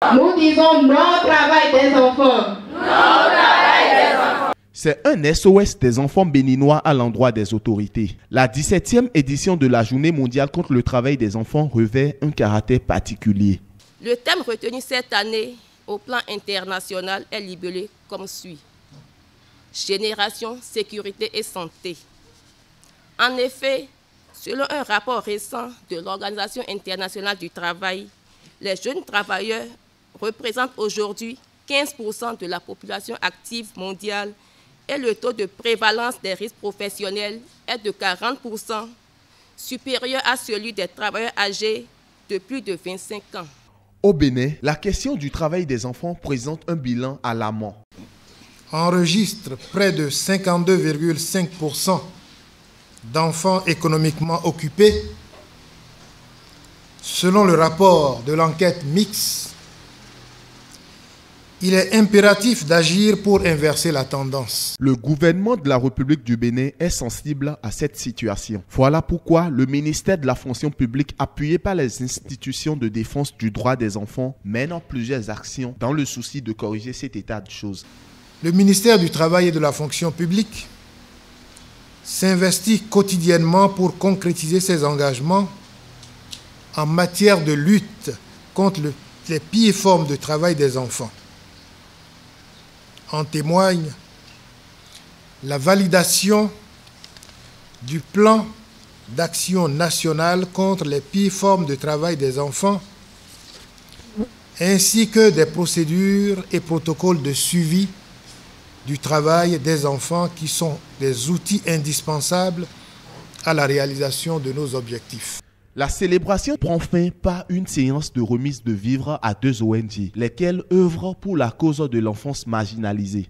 Nous disons non au travail des enfants. C'est un SOS des enfants béninois à l'endroit des autorités. La 17e édition de la Journée mondiale contre le travail des enfants revêt un caractère particulier. Le thème retenu cette année au plan international est libellé comme suit. Génération, sécurité et santé. En effet, selon un rapport récent de l'Organisation internationale du travail, les jeunes travailleurs représentent aujourd'hui 15% de la population active mondiale et le taux de prévalence des risques professionnels est de 40%, supérieur à celui des travailleurs âgés de plus de 25 ans. Au Bénin, la question du travail des enfants présente un bilan alarmant. Enregistre près de 52,5% d'enfants économiquement occupés, selon le rapport de l'enquête mixte. Il est impératif d'agir pour inverser la tendance. Le gouvernement de la République du Bénin est sensible à cette situation. Voilà pourquoi le ministère de la fonction publique, appuyé par les institutions de défense du droit des enfants, mène plusieurs actions dans le souci de corriger cet état de choses. Le ministère du Travail et de la fonction publique s'investit quotidiennement pour concrétiser ses engagements en matière de lutte contre les pires formes de travail des enfants. En témoigne la validation du plan d'action national contre les pires formes de travail des enfants, ainsi que des procédures et protocoles de suivi du travail des enfants qui sont des outils indispensables à la réalisation de nos objectifs. La célébration prend fin par une séance de remise de vivres à 2 ONG, lesquelles œuvrent pour la cause de l'enfance marginalisée.